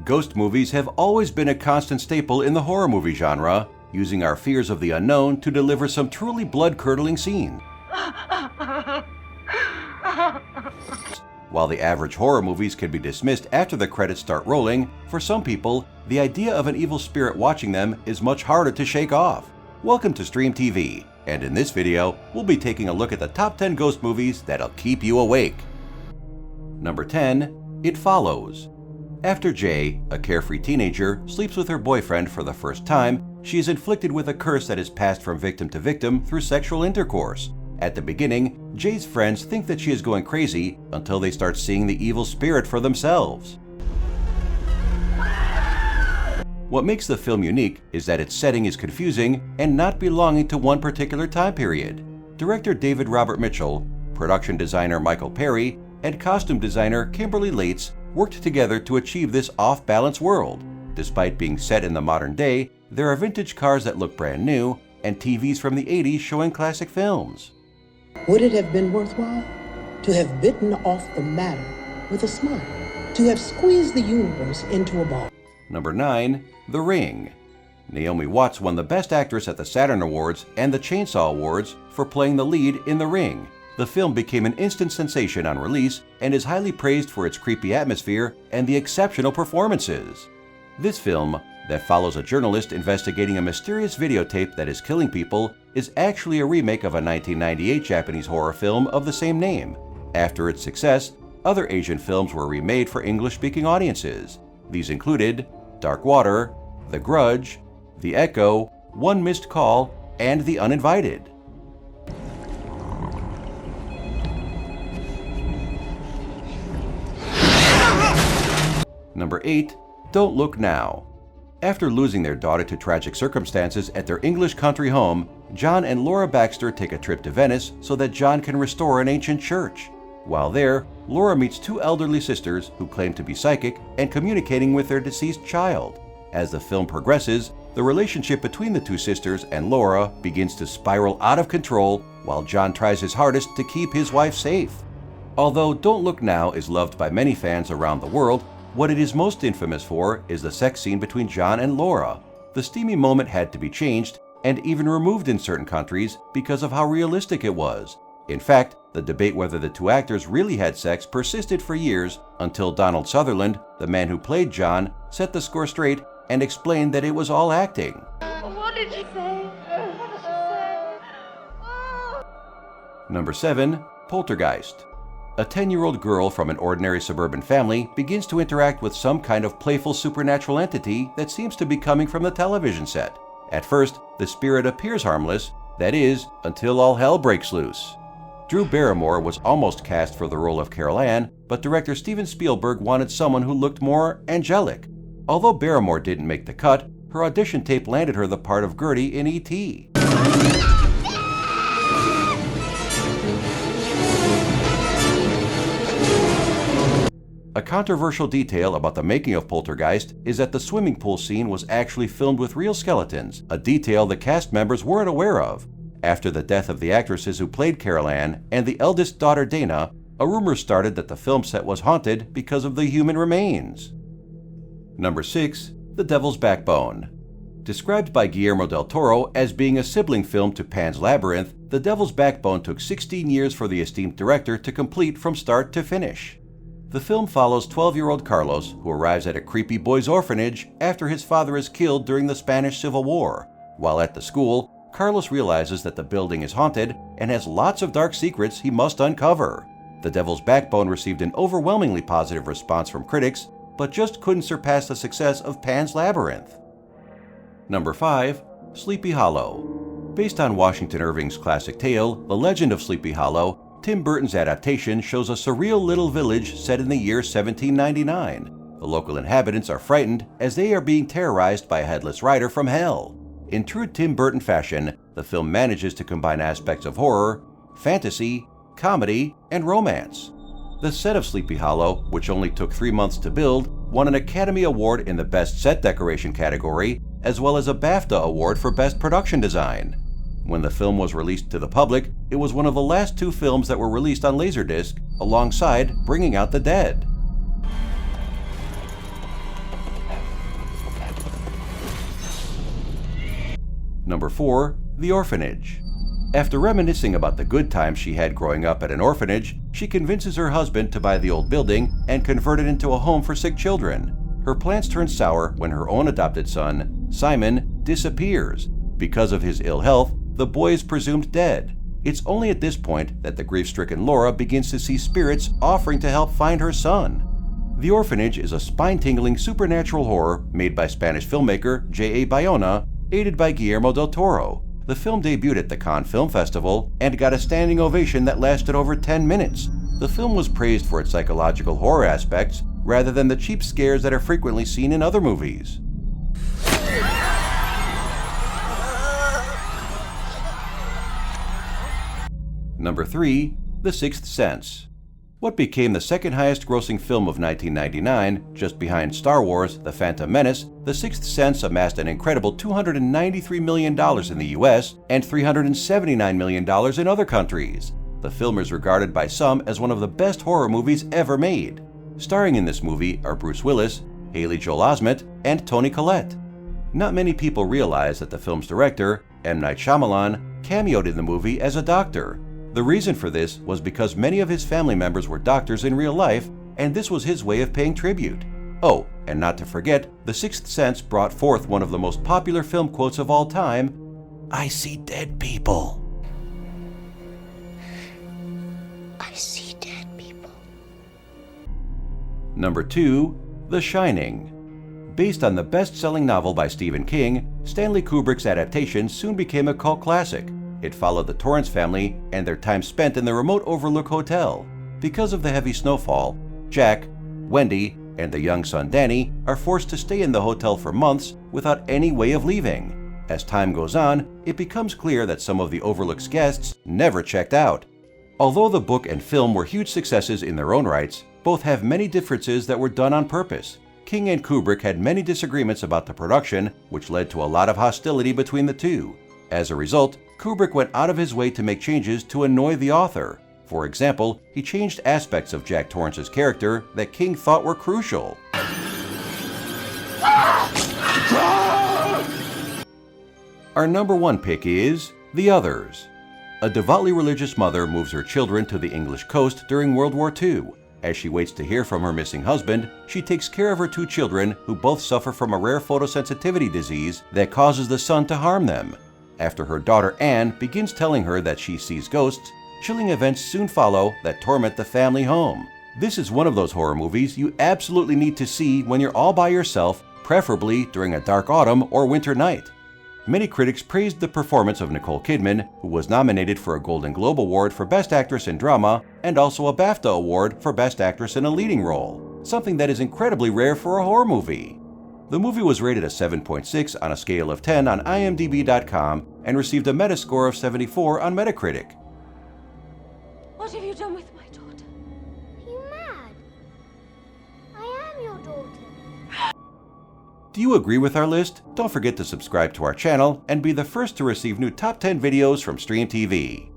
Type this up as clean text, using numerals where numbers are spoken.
Ghost movies have always been a constant staple in the horror movie genre, using our fears of the unknown to deliver some truly blood-curdling scenes. While the average horror movies can be dismissed after the credits start rolling, for some people, the idea of an evil spirit watching them is much harder to shake off. Welcome to Stream TV, and in this video, we'll be taking a look at the top 10 ghost movies that'll keep you awake. Number 10. It Follows. After Jay, a carefree teenager, sleeps with her boyfriend for the first time, she is inflicted with a curse that is passed from victim to victim through sexual intercourse. At the beginning, Jay's friends think that she is going crazy until they start seeing the evil spirit for themselves. What makes the film unique is that its setting is confusing and not belonging to one particular time period. Director David Robert Mitchell, production designer Michael Perry, and costume designer Kimberly Lates worked together to achieve this off-balance world. Despite being set in the modern day, there are vintage cars that look brand new and TVs from the 80s showing classic films. Would it have been worthwhile to have bitten off the matter with a smile, to have squeezed the universe into a ball? Number 9. The Ring. Naomi Watts won the Best Actress at the Saturn Awards and the Chainsaw Awards for playing the lead in The Ring. The film became an instant sensation on release and is highly praised for its creepy atmosphere and the exceptional performances. This film, that follows a journalist investigating a mysterious videotape that is killing people, is actually a remake of a 1998 Japanese horror film of the same name. After its success, other Asian films were remade for English-speaking audiences. These included Dark Water, The Grudge, The Echo, One Missed Call, and The Uninvited. Number 8. Don't Look Now. After losing their daughter to tragic circumstances at their English country home, John and Laura Baxter take a trip to Venice so that John can restore an ancient church. While there, Laura meets two elderly sisters who claim to be psychic and communicating with their deceased child. As the film progresses, the relationship between the two sisters and Laura begins to spiral out of control while John tries his hardest to keep his wife safe. Although Don't Look Now is loved by many fans around the world, what it is most infamous for is the sex scene between John and Laura. The steamy moment had to be changed and even removed in certain countries because of how realistic it was. In fact, the debate whether the two actors really had sex persisted for years until Donald Sutherland, the man who played John, set the score straight and explained that it was all acting. What did you say? What did you say? Oh. Number 7. Poltergeist. A 10-year-old girl from an ordinary suburban family begins to interact with some kind of playful supernatural entity that seems to be coming from the television set. At first, the spirit appears harmless, that is, until all hell breaks loose. Drew Barrymore was almost cast for the role of Carol Ann, but director Steven Spielberg wanted someone who looked more angelic. Although Barrymore didn't make the cut, her audition tape landed her the part of Gertie in E.T. A controversial detail about the making of Poltergeist is that the swimming pool scene was actually filmed with real skeletons, a detail the cast members weren't aware of. After the death of the actresses who played Carol Ann and the eldest daughter Dana, a rumor started that the film set was haunted because of the human remains. Number 6. The Devil's Backbone. Described by Guillermo del Toro as being a sibling film to Pan's Labyrinth, The Devil's Backbone took 16 years for the esteemed director to complete from start to finish. The film follows 12-year-old Carlos, who arrives at a creepy boys' orphanage after his father is killed during the Spanish Civil War. While at the school, Carlos realizes that the building is haunted and has lots of dark secrets he must uncover. The Devil's Backbone received an overwhelmingly positive response from critics, but just couldn't surpass the success of Pan's Labyrinth. Number 5. Sleepy Hollow. Based on Washington Irving's classic tale, The Legend of Sleepy Hollow, Tim Burton's adaptation shows a surreal little village set in the year 1799. The local inhabitants are frightened as they are being terrorized by a headless rider from hell. In true Tim Burton fashion, the film manages to combine aspects of horror, fantasy, comedy, and romance. The set of Sleepy Hollow, which only took 3 months to build, won an Academy Award in the Best Set Decoration category, as well as a BAFTA Award for Best Production Design. When the film was released to the public, it was one of the last 2 films that were released on Laserdisc, alongside Bringing Out the Dead. Number 4. The Orphanage. After reminiscing about the good times she had growing up at an orphanage, she convinces her husband to buy the old building and convert it into a home for sick children. Her plans turn sour when her own adopted son, Simon, disappears. Because of his ill health, the boy is presumed dead. It's only at this point that the grief-stricken Laura begins to see spirits offering to help find her son. The Orphanage is a spine-tingling supernatural horror made by Spanish filmmaker J.A. Bayona, aided by Guillermo del Toro. The film debuted at the Cannes Film Festival and got a standing ovation that lasted over 10 minutes. The film was praised for its psychological horror aspects rather than the cheap scares that are frequently seen in other movies. Number 3. The Sixth Sense. What became the second highest grossing film of 1999, just behind Star Wars: The Phantom Menace, The Sixth Sense amassed an incredible $293 million in the US and $379 million in other countries. The film is regarded by some as one of the best horror movies ever made. Starring in this movie are Bruce Willis, Haley Joel Osment, and Toni Collette. Not many people realize that the film's director, M. Night Shyamalan, cameoed in the movie as a doctor. The reason for this was because many of his family members were doctors in real life, and this was his way of paying tribute. Oh, and not to forget, The Sixth Sense brought forth one of the most popular film quotes of all time, "I see dead people." I see dead people. Number 2. The Shining. Based on the best-selling novel by Stephen King, Stanley Kubrick's adaptation soon became a cult classic. It followed the Torrance family and their time spent in the remote Overlook Hotel. Because of the heavy snowfall, Jack, Wendy, and the young son Danny are forced to stay in the hotel for months without any way of leaving. As time goes on, it becomes clear that some of the Overlook's guests never checked out. Although the book and film were huge successes in their own rights, both have many differences that were done on purpose. King and Kubrick had many disagreements about the production, which led to a lot of hostility between the two. As a result, Kubrick went out of his way to make changes to annoy the author. For example, he changed aspects of Jack Torrance's character that King thought were crucial. Our number 1 pick is The Others. A devoutly religious mother moves her children to the English coast during World War II. As she waits to hear from her missing husband, she takes care of her 2 children who both suffer from a rare photosensitivity disease that causes the sun to harm them. After her daughter Anne begins telling her that she sees ghosts, chilling events soon follow that torment the family home. This is one of those horror movies you absolutely need to see when you're all by yourself, preferably during a dark autumn or winter night. Many critics praised the performance of Nicole Kidman, who was nominated for a Golden Globe Award for Best Actress in Drama and also a BAFTA Award for Best Actress in a Leading Role, something that is incredibly rare for a horror movie. The movie was rated a 7.6 on a scale of 10 on IMDb.com and received a Metascore of 74 on Metacritic. What have you done with my daughter? Are you mad? I am your daughter. Do you agree with our list? Don't forget to subscribe to our channel and be the first to receive new top 10 videos from Stream TV.